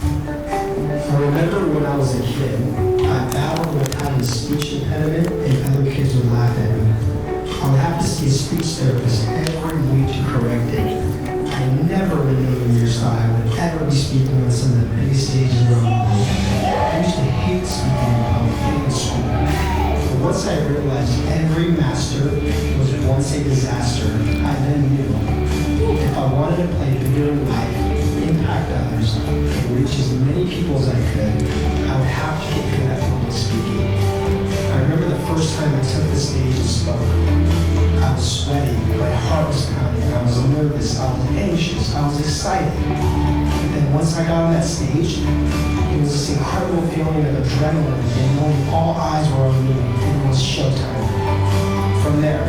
I remember when I was a kid, I battled with having a speech impediment and other kids would laugh at me. I would have to see a speech therapist every week to correct it. I never in a million years thought I would ever be speaking on some of the biggest stages around the world. I used to hate speaking in public and in school. But once I realized every master was once a disaster, I then knew if I wanted to play bigger in life, impact others, and reach as many people as I could, I would have to get good at public speaking. I remember the first time I took the stage and spoke. I was sweaty, my heart was pounding, I was nervous, I was anxious, I was excited. But then once I got on that stage, it was this incredible feeling of adrenaline and knowing all eyes were on me and it was showtime. From there,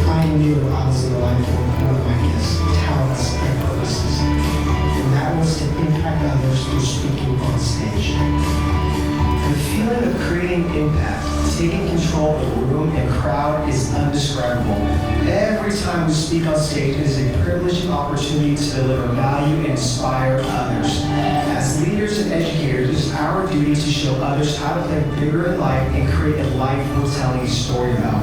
I knew I was in the line for one of my gifts, talents, and purposes. And that was to impact others through speaking on stage. The feeling of creating impact, taking control of the room and crowd is undescribable. Every time we speak on stage, it is a privilege and opportunity to deliver value and inspire others. As leaders and educators, it is our duty to show others how to play bigger in life and create a life worth telling a story about.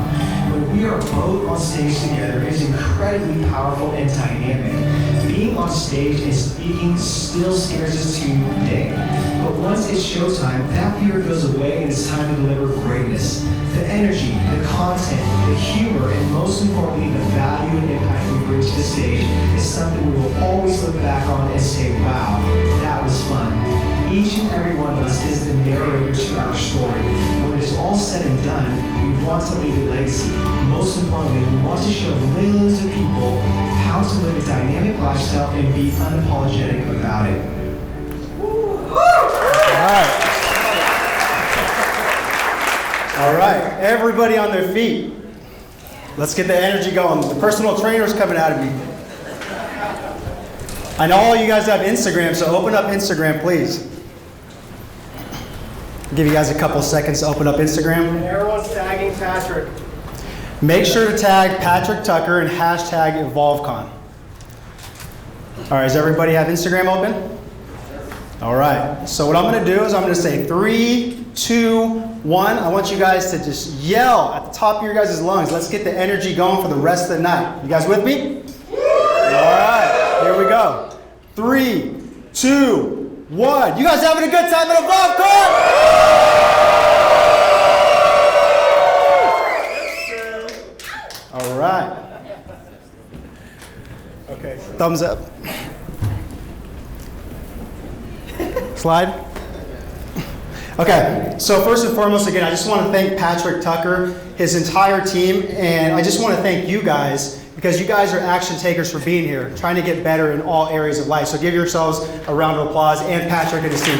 When we are both on stage together, it is incredibly powerful and dynamic. Being on stage and speaking still scares us to today. But once it's showtime, that fear goes away and it's time to deliver greatness. The energy, the content, the humor, and most importantly, the value and impact we bring to the stage is something we will always look back on and say, wow, that was fun. Each and every one of us is the narrator to our story. When it is all said and done, we want to leave a legacy. Most importantly, we want to show millions of people how to live a dynamic lifestyle and be unapologetic about it. All right, everybody on their feet. Let's get the energy going. The personal trainer's coming out of me. I know all you guys have Instagram, so open up Instagram, please. I'll give you guys a couple seconds to open up Instagram. Everyone's tagging Patrick. Make sure to tag Patrick Tucker and hashtag EvolveCon. All right, does everybody have Instagram open? All right, so what I'm going to do is I'm going to say 3, 2, 1. I want you guys to just yell at the top of your guys' lungs. Let's get the energy going for the rest of the night. You guys with me? All right, here we go. 3, 2, 1. You guys having a good time at EvolveCon? All right. Okay, thumbs up. Slide. Okay, so first and foremost, again, I just want to thank Patrick Tucker, his entire team, and I just want to thank you guys because you guys are action takers for being here, trying to get better in all areas of life. So give yourselves a round of applause, and Patrick and his team.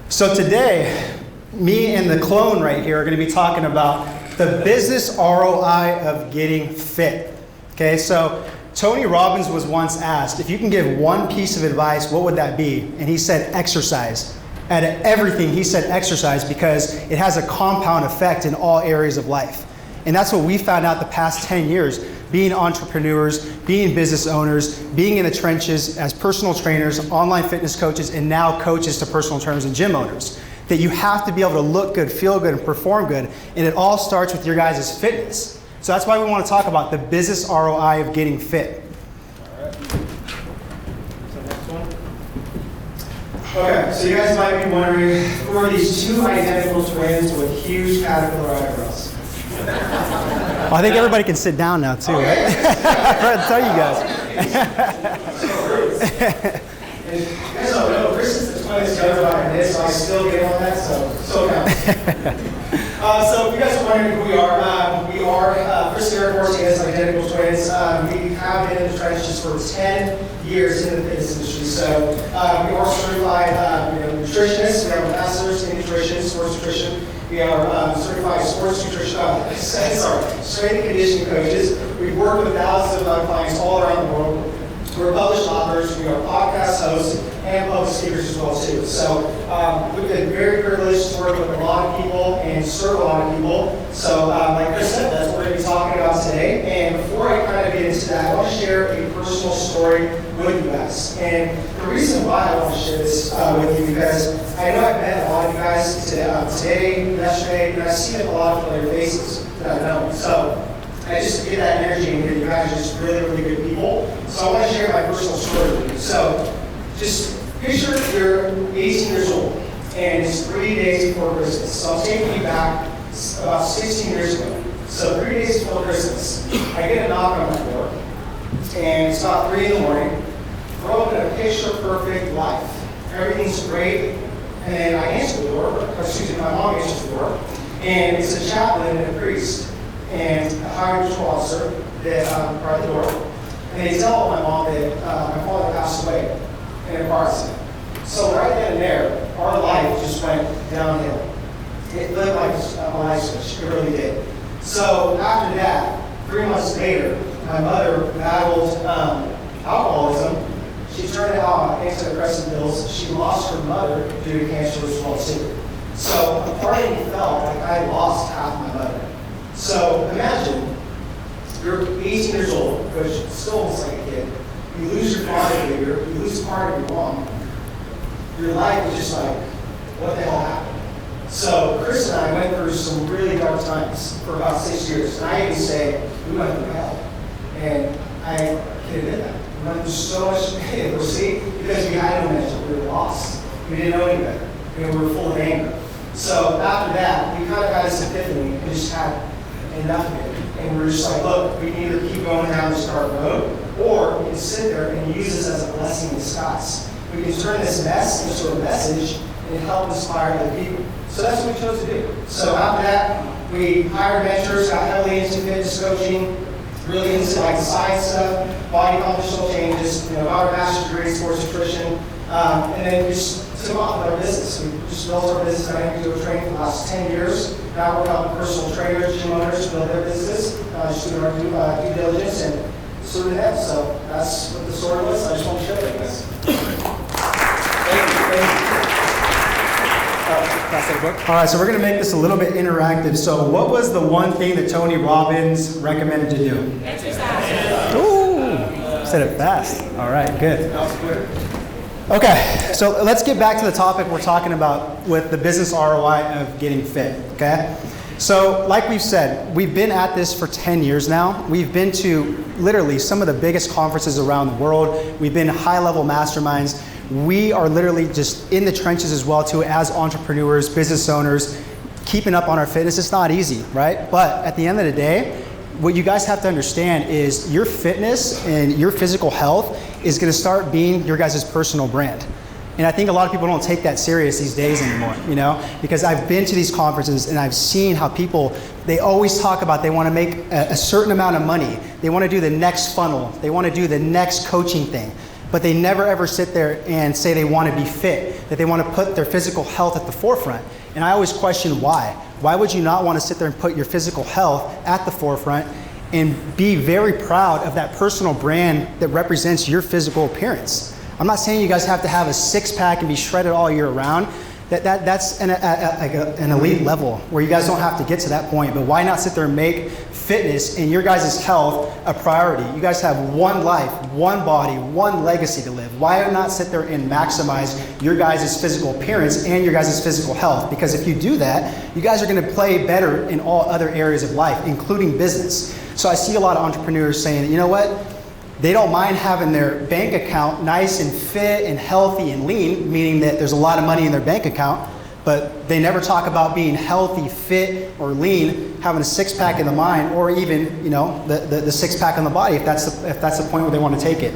So today, me and the clone right here are going to be talking about the business ROI of getting fit. Okay, so Tony Robbins was once asked, if you can give one piece of advice, what would that be? And he said exercise. Out of everything, he said exercise because it has a compound effect in all areas of life. And that's what we found out the past 10 years, being entrepreneurs, being business owners, being in the trenches as personal trainers, online fitness coaches, and now coaches to personal trainers and gym owners. That you have to be able to look good, feel good, and perform good. And it all starts with your guys' fitness. So that's why we want to talk about the business ROI of getting fit. All right. So next one. Okay, so you guys might be wondering, who are these two identical twins with huge caterpillar eyebrows? Well, I think everybody can sit down now too, right? I forgot to tell you guys. And you guys don't know, Chris is the twins younger by this, so I still get on that, so count. So if you guys are wondering who we are Chris and Eric Martinez, identical twins. We have been in the trenches for 10 years in the fitness industry. So we are certified nutritionists. We have a master's in nutrition, sports nutrition. We are certified sports nutrition, strength and conditioning coaches. We've worked with thousands of clients all around the world. We're published authors, we are podcast hosts, and public speakers as well too. So we've been very privileged to work with a lot of people and serve a lot of people. So like Chris said, that's what we're going to be talking about today. And before I kind of get into that, I want to share a personal story with you guys. And the reason why I want to share this with you, because I know I've met a lot of you guys today, yesterday, and I've seen a lot of familiar faces that I know. So I just get that energy and you guys are just really, really good people. So I want to share my personal story with you. So just picture you're 18 years old and it's 3 days before Christmas. So I'm taking you back about 16 years ago. So 3 days before Christmas, I get a knock on my door and it's about 3 in the morning. We're open a picture-perfect life. Everything's great. And then I answer the door, my mom answers the door, and it's a chaplain and a priest and a higher patrol officer that are at the door. And they tell my mom that my father passed away in a car accident. So right then and there, our life just went downhill. It looked like a light switch. It really did. So after that, 3 months later, my mother battled alcoholism. She turned out antidepressant pills. She lost her mother due to cancer as well too. So a part of me felt like I lost half my mother. So imagine you're 18 years old, which still looks like a kid. You lose your father figure, you lose part of your mom. Your life is just like, what the hell happened? So Chris and I went through some really dark times for about 6 years. And I even say, we went through hell. And I can admit that. We went through so much adversity because we had no mentor. We were lost. We didn't know any better. And we were full of anger. So after that, we kind of got this epiphany and just had enough of it. And we're just like, look, we can either keep going down this dark road, or we can sit there and use this as a blessing in disguise. We can turn this mess into a message and help inspire other people. So that's what we chose to do. So after that, we hired mentors, got heavily into fitness coaching, really into like science stuff, body compositional changes, got our master's degree in sports nutrition, and then we just took off with our business. We just built our business. I went to training for the last 10 years. Now we're helping personal trainers, gym owners build their business, just doing our due diligence and serving them. So that's what the story was. I just want to share it with you guys. Thank you. All right, so we're going to make this a little bit interactive. So what was the one thing that Tony Robbins recommended to do? Exercise. Ooh, said it fast. All right, good. That was good. Okay, so let's get back to the topic we're talking about with the business ROI of getting fit, okay? So like we've said, we've been at this for 10 years now. We've been to literally some of the biggest conferences around the world. We've been high-level masterminds. We are literally just in the trenches as well too as entrepreneurs, business owners, keeping up on our fitness. It's not easy, right? But at the end of the day, what you guys have to understand is your fitness and your physical health is going to start being your guys' personal brand. And I think a lot of people don't take that serious these days anymore, because I've been to these conferences and I've seen how people, they always talk about they want to make a certain amount of money. They want to do the next funnel. They want to do the next coaching thing. But they never ever sit there and say they want to be fit, that they want to put their physical health at the forefront. And I always question why. Why would you not want to sit there and put your physical health at the forefront and be very proud of that personal brand that represents your physical appearance? I'm not saying you guys have to have a six-pack and be shredded all year round. That's an elite level where you guys don't have to get to that point. But why not sit there and make fitness and your guys' health a priority? You guys have one life, one body, one legacy to live. Why not sit there and maximize your guys' physical appearance and your guys' physical health? Because if you do that, you guys are going to play better in all other areas of life, including business. So I see a lot of entrepreneurs saying, you know what? They don't mind having their bank account nice and fit and healthy and lean, meaning that there's a lot of money in their bank account, but they never talk about being healthy, fit, or lean, having a six-pack in the mind, or even the six-pack on the body, if that's the point where they want to take it.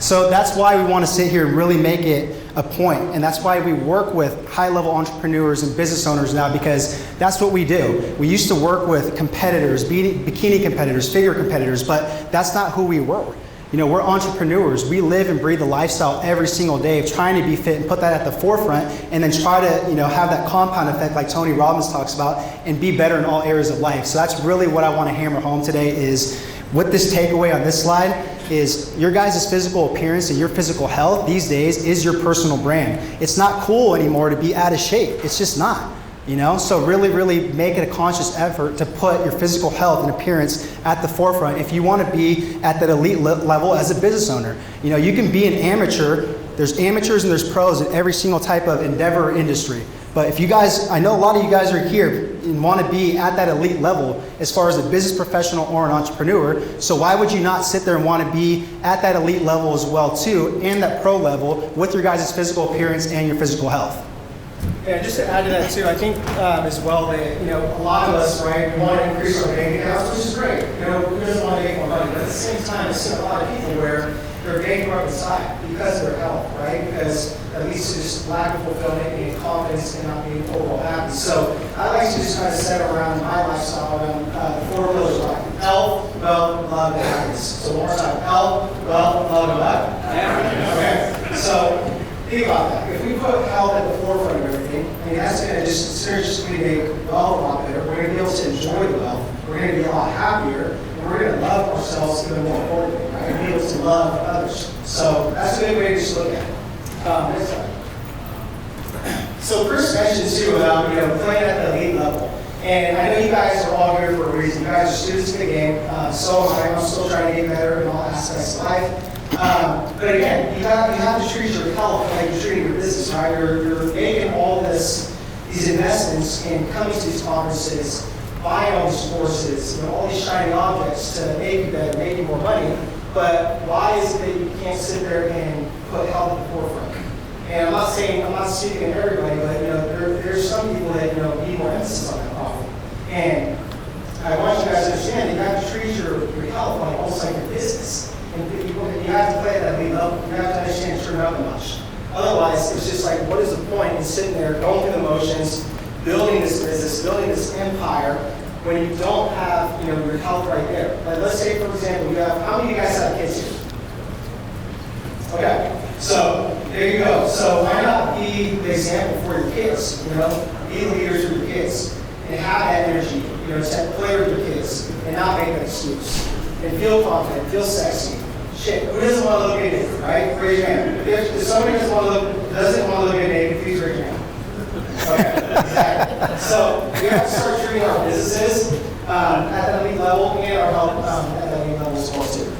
So that's why we want to sit here and really make it a point, and that's why we work with high-level entrepreneurs and business owners now, because that's what we do. We used to work with competitors, bikini competitors, figure competitors, but that's not who we were. We're entrepreneurs. We live and breathe the lifestyle every single day of trying to be fit and put that at the forefront, and then try to, have that compound effect like Tony Robbins talks about, and be better in all areas of life. So that's really what I want to hammer home today is with this takeaway on this slide. is your guys' physical appearance and your physical health these days is your personal brand. It's not cool anymore to be out of shape. It's just not. So really make it a conscious effort to put your physical health and appearance at the forefront if you want to be at that elite level as a business owner. You can be an amateur. There's amateurs and there's pros in every single type of endeavor or industry. But if you guys, I know a lot of you guys are here and want to be at that elite level as far as a business professional or an entrepreneur. So why would you not sit there and want to be at that elite level as well too, and that pro level with your guys' physical appearance and your physical health? Yeah, just to add to that too, I think as well that, a lot of us, right, we want to increase our bank accounts, which is great. Who doesn't want to make more money? But at the same time, I've seen a lot of people where they're bankrupt inside because of their health, right? Because at least it's just lack of fulfillment and confidence and not being overall happy. So I like to just kind of set around my lifestyle around the 4 pillars of life: health, wealth, love, and happiness. So one more time: health, wealth, love, and what? Okay. So think about that. If we put health at the forefront of everything, that's going to just synergistically make wealth a lot better. We're going to be able to enjoy the wealth. We're going to be a lot happier. And we're going to love ourselves even more importantly, right? And be able to love others. So that's a good way to just look at it. Next slide. So Chris mentioned too about playing at the elite level. And I know you guys are all here for a reason. You guys are students in the game. So am I. I'm still trying to get better in all aspects of life. But again, you have to treat your health like you're treating your business, right? You're making all these investments and coming to these conferences, buying all these courses, all these shiny objects to make you better, make you more money. But why is it that you can't sit there and put health at the forefront? And I'm not speaking to everybody, but there's some people that need more emphasis on that problem. And I want you guys to understand that you have to treat your health like almost like your business. And you have to play at that elite level. You have to understand turn up a notch. Otherwise, it's just like, what is the point in sitting there, going through the motions, building this business, building this empire, when you don't have your health right there? Like, let's say, for example, how many of you guys have kids here? Okay, so there you go. So why not be the example for your kids? Be leaders for your kids and have that energy. To play with your kids and not make an excuse and feel confident, feel sexy. Shit, who doesn't want to look at it, right? Raise your hand. If somebody doesn't want to look at it, please raise your hand. Okay, exactly. So we have to start treating our businesses at that elite level and our health at that elite level as well too.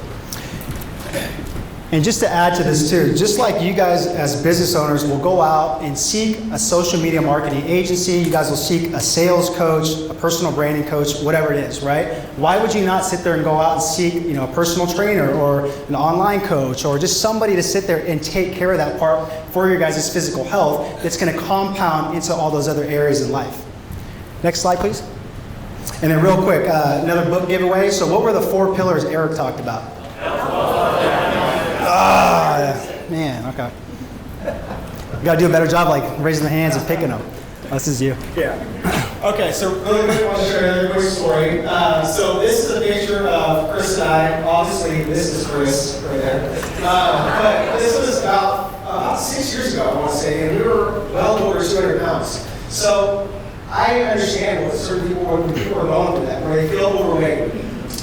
And just to add to this too, just like you guys as business owners will go out and seek a social media marketing agency, you guys will seek a sales coach, a personal branding coach, whatever it is, right? Why would you not sit there and go out and seek, a personal trainer or an online coach or just somebody to sit there and take care of that part for your guys' physical health that's going to compound into all those other areas in life. Next slide, please. And then real quick, another book giveaway. So what were the 4 pillars Eric talked about? Man, okay. You gotta do a better job like raising the hands and picking them. This is you. Yeah. Okay, so really quick, I want to share another quick story. So this is a picture of Chris and I. Obviously, this is Chris right there. But this was about 6 years ago, I want to say, and we were well over 200 pounds. So I understand what certain people, when people are going through that, where they feel overweight,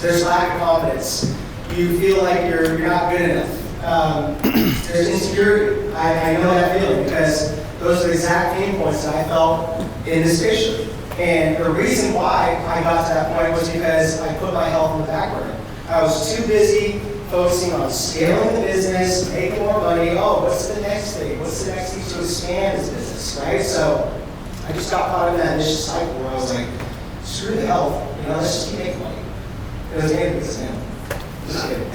there's lack of confidence. You feel like you're not good enough. There's insecurity. I know that feeling because those are the exact pain points that I felt in this picture. And the reason why I got to that point was because I put my health in the back burner. I was too busy focusing on scaling the business, making more money. Oh, what's the next thing? What's the next thing to expand this business, right? So I just got caught in that vicious cycle where I was like, screw the health. Let's just keep making money. It was anything to stand. Just kidding.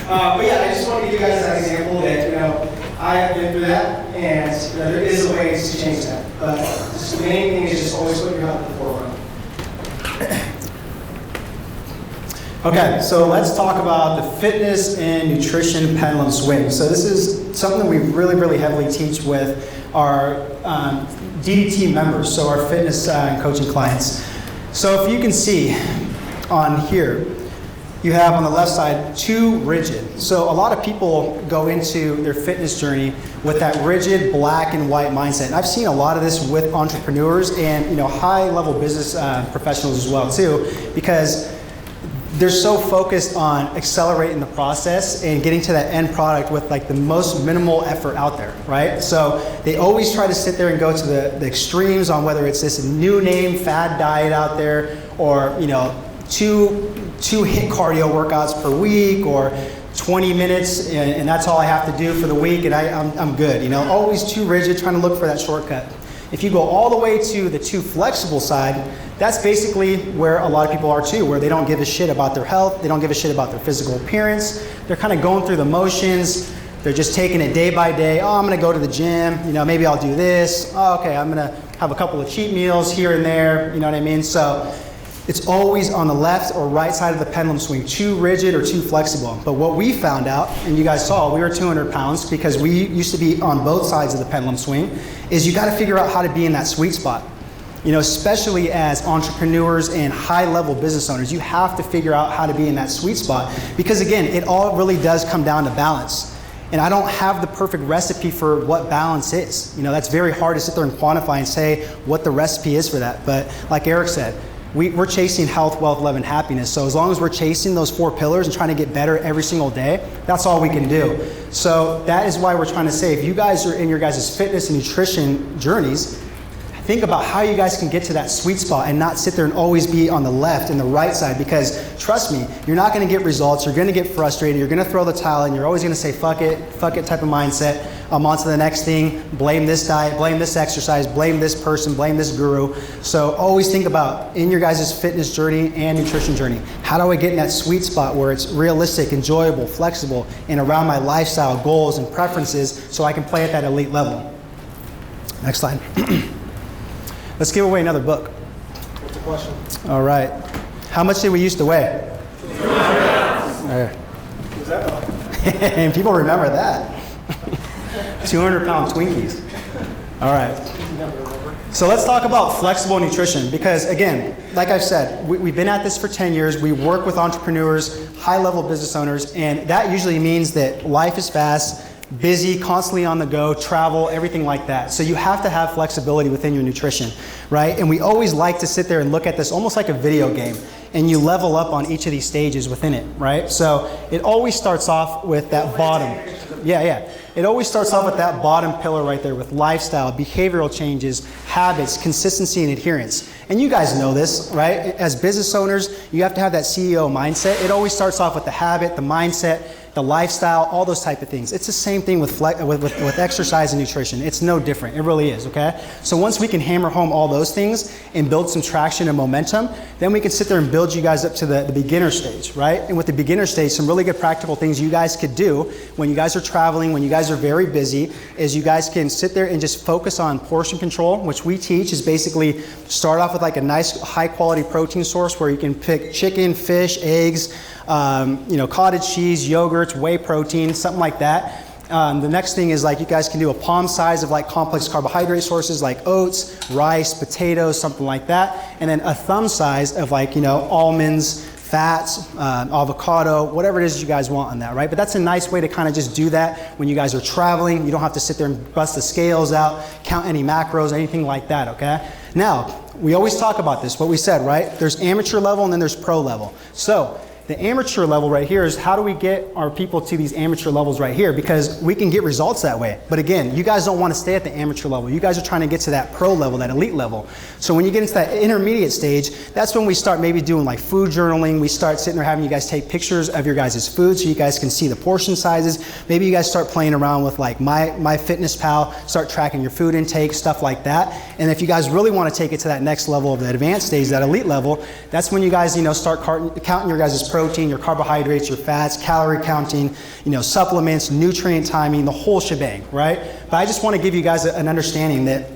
But yeah, I just want to give you guys that example that, I have been through that, and there is a way to change that. But just the main thing is just always put your health at the forefront. Okay, so let's talk about the fitness and nutrition pendulum swing. So this is something we really heavily teach with our DDT members, so our fitness and coaching clients. So if you can see on here, you have on the left side too rigid. So a lot of people go into their fitness journey with that rigid black and white mindset. And I've seen a lot of this with entrepreneurs and high level business professionals as well too, because they're so focused on accelerating the process and getting to that end product with like the most minimal effort out there, right? So they always try to sit there and go to the extremes on whether it's this new name fad diet out there, or two HIIT cardio workouts per week, or 20 minutes and that's all I have to do for the week and I'm good. Always too rigid, trying to look for that shortcut. If you go all the way to the too flexible side, that's basically where a lot of people are too, where they don't give a shit about their health, they don't give a shit about their physical appearance, they're kind of going through the motions, they're just taking it day by day. Oh, I'm gonna go to the gym, maybe I'll do this. Oh, okay, I'm gonna have a couple of cheat meals here and there, you know what I mean? So it's always on the left or right side of the pendulum swing, too rigid or too flexible. But what we found out, and you guys saw, we were 200 pounds because we used to be on both sides of the pendulum swing, is you gotta figure out how to be in that sweet spot. Especially as entrepreneurs and high-level business owners, you have to figure out how to be in that sweet spot because again, it all really does come down to balance. And I don't have the perfect recipe for what balance is. That's very hard to sit there and quantify and say what the recipe is for that. But like Eric said, we're chasing health, wealth, love, and happiness. So as long as we're chasing those 4 pillars and trying to get better every single day, that's all we can do. So that is why we're trying to say, if you guys are in your guys' fitness and nutrition journeys, think about how you guys can get to that sweet spot and not sit there and always be on the left and the right side, because trust me, you're not gonna get results, you're gonna get frustrated, you're gonna throw the towel in, you're always gonna say fuck it type of mindset. I'm on to the next thing, blame this diet, blame this exercise, blame this person, blame this guru. So always think about, in your guys' fitness journey and nutrition journey, how do I get in that sweet spot where it's realistic, enjoyable, flexible, and around my lifestyle goals and preferences so I can play at that elite level. Next slide. Let's give away another book. What's the question? All right. How much did we used to weigh? 200 pounds. What's that about? And people remember that. 200-pound Twinkies. All right. So let's talk about flexible nutrition because, again, like I've said, we've been at this for 10 years. We work with entrepreneurs, high-level business owners, and that usually means that life is fast, busy, constantly on the go, travel, everything like that. So you have to have flexibility within your nutrition, right? And we always like to sit there and look at this almost like a video game, and you level up on each of these stages within it, right? So it always starts off with that bottom. Yeah. It always starts off with that bottom pillar right there with lifestyle, behavioral changes, habits, consistency, and adherence. And you guys know this, right? As business owners, you have to have that CEO mindset. It always starts off with the habit, the mindset, the lifestyle, all those type of things. It's the same thing with exercise and nutrition. It's no different. It really is, okay? So once we can hammer home all those things and build some traction and momentum, then we can sit there and build you guys up to the beginner stage, right? And with the beginner stage, some really good practical things you guys could do when you guys are traveling, when you guys are very busy, is you guys can sit there and just focus on portion control, which we teach is basically start off with like a nice high quality protein source where you can pick chicken, fish, eggs, cottage cheese, yogurts, whey protein, something like that. The next thing is like you guys can do a palm size of like complex carbohydrate sources like oats, rice, potatoes, something like that. And then a thumb size of like, almonds, fats, avocado, whatever it is you guys want on that, right? But that's a nice way to kind of just do that when you guys are traveling. You don't have to sit there and bust the scales out, count any macros, anything like that, okay? Now, we always talk about this, what we said, right? There's amateur level and then there's pro level. So the amateur level right here is how do we get our people to these amateur levels right here, because we can get results that way. But again, you guys don't want to stay at the amateur level. You guys are trying to get to that pro level, that elite level. So when you get into that intermediate stage, that's when we start maybe doing like food journaling. We start sitting there having you guys take pictures of your guys' food so you guys can see the portion sizes. Maybe you guys start playing around with like MyFitnessPal, start tracking your food intake, stuff like that. And if you guys really want to take it to that next level of the advanced stage, that elite level, that's when you guys, start counting your guys' protein, your carbohydrates, your fats, calorie counting, supplements, nutrient timing, the whole shebang, right? But I just want to give you guys an understanding that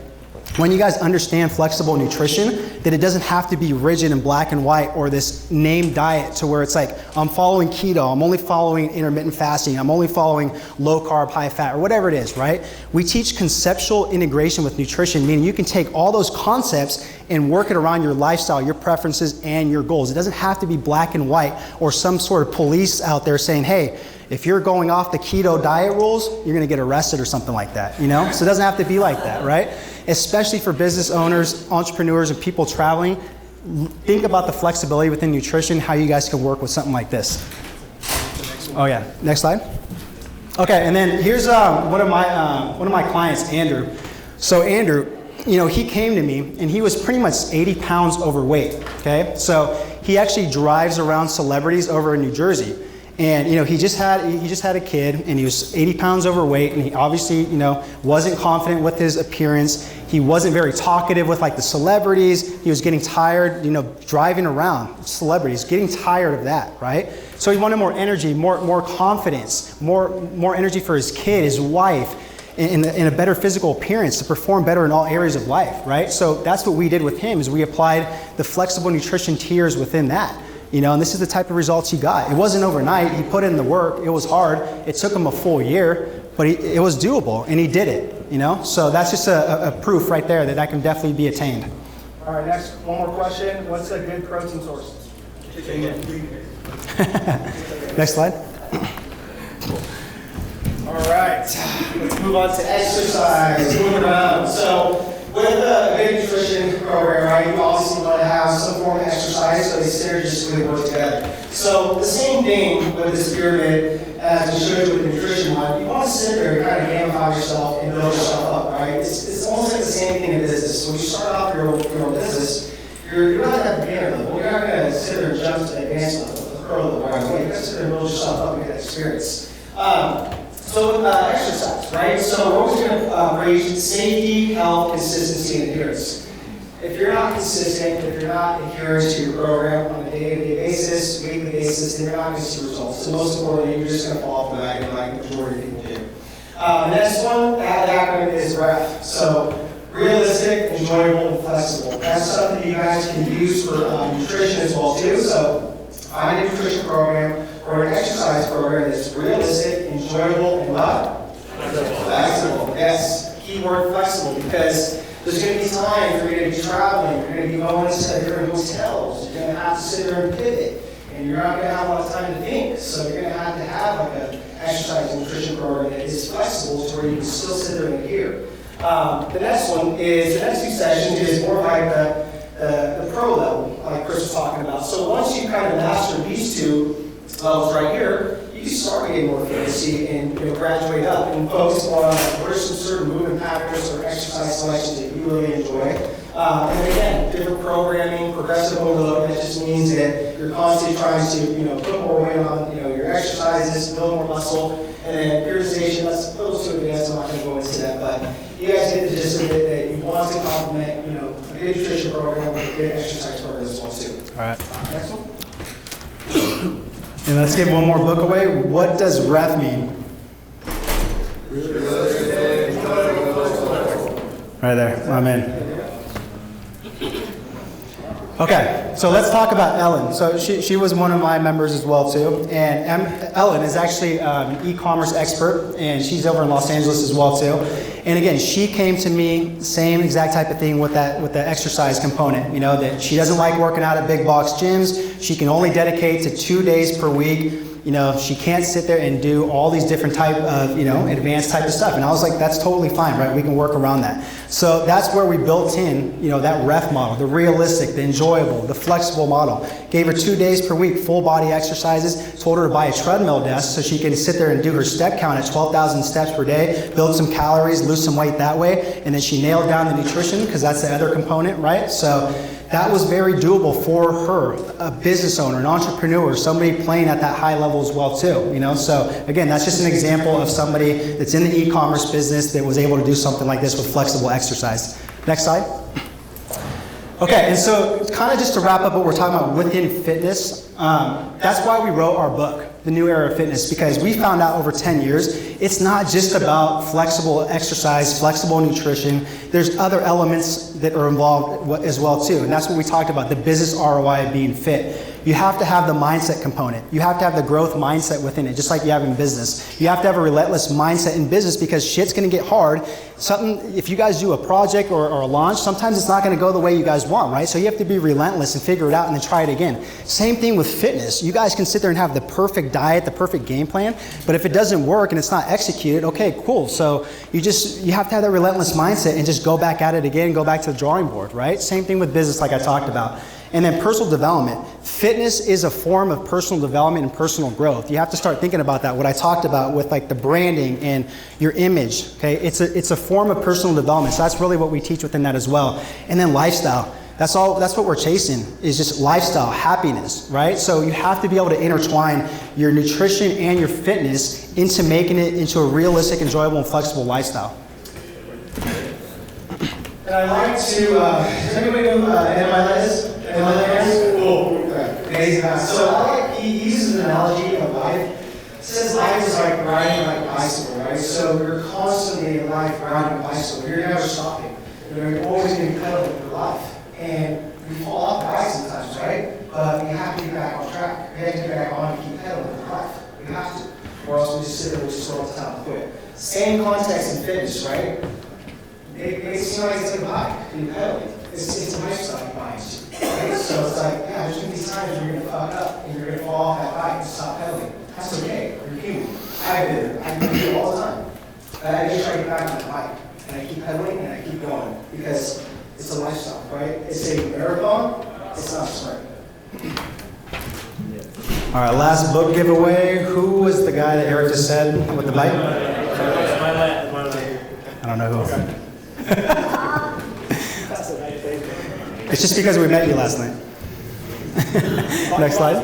when you guys understand flexible nutrition, that it doesn't have to be rigid and black and white or this named diet to where it's like, I'm following keto, I'm only following intermittent fasting, I'm only following low carb, high fat, or whatever it is, right? We teach conceptual integration with nutrition, meaning you can take all those concepts and work it around your lifestyle, your preferences, and your goals. It doesn't have to be black and white or some sort of police out there saying, hey, if you're going off the keto diet rules, you're gonna get arrested or something like that, So it doesn't have to be like that, right? Especially for business owners, entrepreneurs, and people traveling, think about the flexibility within nutrition, how you guys can work with something like this. Oh yeah, next slide. Okay, and then here's one of my clients, Andrew. So Andrew, you know, he came to me and he was pretty much 80 pounds overweight, okay? So he actually drives around celebrities over in New Jersey. And, you know, he just had a kid and he was 80 pounds overweight and he obviously, you know, wasn't confident with his appearance. He wasn't very talkative with like the celebrities. He was getting tired, you know, driving around celebrities, getting tired of that, right? So he wanted more energy, more confidence, more energy for his kid, his wife, in a better physical appearance to perform better in all areas of life, right? So that's what we did with him is we applied the flexible nutrition tiers within that. You know, and this is the type of results he got. It wasn't overnight. He put in the work. It was hard. It took him a full year, but it was doable, and he did it, you know? So that's just a proof right there that can definitely be attained. All right, next, one more question. What's a good protein source? Next slide. All right, let's move on to exercise. Moving around. So, with a good nutrition program, right, you obviously want to have some form of exercise so they synergistically work together. So the same thing with this pyramid as we showed you with the nutrition one, you want to sit there and kind of gamify yourself and build yourself up, right? It's almost like the same thing in business. So when you start off your own business, you're not at the beginner level. You're not going to sit there and jump to the advanced level, the pro level, right? You're going to sit there and build yourself up and get experience. So exercise, right? So we're always going to rate safety, health, consistency, and adherence. If you're not consistent, if you're not adherent to your program on a day-to-day basis, weekly basis, then you're not going to see results. So most importantly, you're just going to fall off the wagon like the majority of people do. The next one, the acronym is REF. So realistic, enjoyable, and flexible. That's something you guys can use for nutrition as well too. So find a nutrition program or an exercise program that's realistic, enjoyable, and what? Flexible. Yes, keyword flexible, because there's going to be times where you're going to be traveling, you're going to be going to different hotels, you're going to have to sit there and pivot, and you're not going to have a lot of time to think. So you're going to have like an exercise and nutrition program that is flexible to where you can still sit there and adhere. The next one is, the next two sessions is more like the pro level, like Chris was talking about. So once you kind of master these two levels right here, you can start getting more fluency and graduate up and focus on what are some certain movement patterns or exercise selections that you really enjoy. And again, different programming, progressive overload, that just means that you're constantly trying to put more weight on your exercises, build more muscle, and then periodization, that's a little too advanced, I'm not going to go into that, but you guys get the gist of it that you want to complement a good nutrition program with a good exercise program as well too. All right. Next one. And let's give one more book away. What does REF mean? Right there, I'm in. Okay, so let's talk about Ellen. So she was one of my members as well too. And Ellen is actually an e-commerce expert, and she's over in Los Angeles as well too. And again, she came to me, same exact type of thing with the exercise component. That she doesn't like working out at big box gyms. She can only dedicate to 2 days per week. She can't sit there and do all these different type of, advanced type of stuff. And I was like, that's totally fine, right? We can work around that. So that's where we built in, that REF model, the realistic, the enjoyable, the flexible model. Gave her 2 days per week, full body exercises, told her to buy a treadmill desk so she can sit there and do her step count at 12,000 steps per day, build some calories, lose some weight that way. And then she nailed down the nutrition because that's the other component, right? So that was very doable for her, a business owner, an entrepreneur, somebody playing at that high level as well too, So again, that's just an example of somebody that's in the e-commerce business that was able to do something like this with flexible exercise. Next slide. Okay, and so kind of just to wrap up what we're talking about within fitness, that's why we wrote our book, The New Era of Fitness, because we found out over 10 years, it's not just about flexible exercise, flexible nutrition. There's other elements that are involved as well too, and that's what we talked about, the business ROI of being fit. You have to have the mindset component. You have to have the growth mindset within it, just like you have in business. You have to have a relentless mindset in business because shit's gonna get hard. If you guys do a project or a launch, sometimes it's not gonna go the way you guys want, right? So you have to be relentless and figure it out and then try it again. Same thing with fitness. You guys can sit there and have the perfect diet, the perfect game plan, but if it doesn't work and it's not executed, okay, cool. So you have to have that relentless mindset and just go back at it again, go back to the drawing board, right? Same thing with business like I talked about. And then personal development. Fitness is a form of personal development and personal growth. You have to start thinking about that, what I talked about with like the branding and your image, okay? It's a form of personal development, so that's really what we teach within that as well. And then lifestyle. That's what we're chasing, is just lifestyle, happiness, right? So you have to be able to intertwine your nutrition and your fitness into making it into a realistic, enjoyable, and flexible lifestyle. And I like to, does anybody know NMLS? NMLS? Cool. Amazing. So I like, he uses an analogy of life. It says life is like riding like a bicycle, right? So you're constantly in life riding a bicycle. You're never stopping. You're always going to be pedaling through life. And we fall off the bike sometimes, right? But we have to get back on track. We have to get back on and keep pedaling through life. We have to. Or else we just sit there and just throw it down and quit. Same context in fitness, right? It seems like it's like a bike, you're pedaling. It's a lifestyle bike, right? So it's like, yeah, there's going to be times where you're going to fuck up and you're going to fall off that bike and stop pedaling. That's okay. You're human. I've been there. I do it all the time. But I just try to get back on that bike. And I keep pedaling and I keep going. Because it's a lifestyle, right? It's a marathon. It's not a sprint. All right, last book giveaway. Who was the guy that Eric just said with the bike? I don't know who. It's just because we met you last night. Next slide.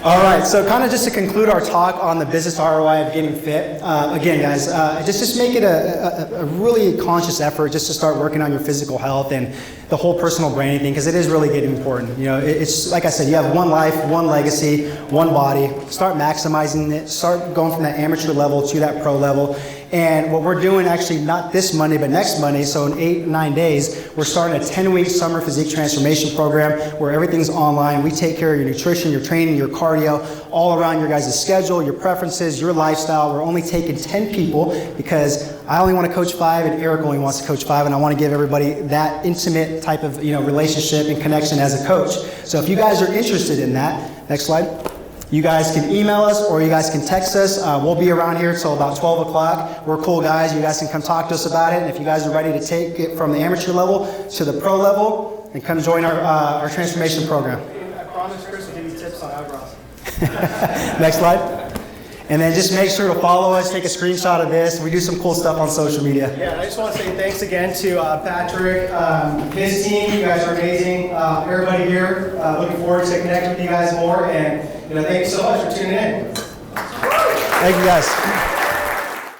All right, so kind of just to conclude our talk on the business ROI of getting fit. Again, guys, just make it a really conscious effort just to start working on your physical health and the whole personal branding thing, because it is really getting important. You know, it's like I said, you have one life, one legacy, one body. Start maximizing it. Start going from that amateur level to that pro level. And what we're doing, actually not this Monday, but next Monday, so in 8, 9 days, we're starting a 10-week summer physique transformation program where everything's online. We take care of your nutrition, your training, your cardio, all around your guys' schedule, your preferences, your lifestyle. We're only taking 10 people because I only want to coach 5 and Eric only wants to coach 5, and I want to give everybody that intimate type of relationship and connection as a coach. So if you guys are interested in that, next slide. You guys can email us or you guys can text us. We'll be around here till about 12 o'clock. We're cool guys. You guys can come talk to us about it. And if you guys are ready to take it from the amateur level to the pro level, then come join our transformation program. I promise Chris will give you tips on eyebrows. Next slide. And then just make sure to follow us, take a screenshot of this. We do some cool stuff on social media. Yeah, I just want to say thanks again to Patrick, his team. You guys are amazing. Everybody here, looking forward to connecting with you guys more. And thank you so much for tuning in. Thank you guys.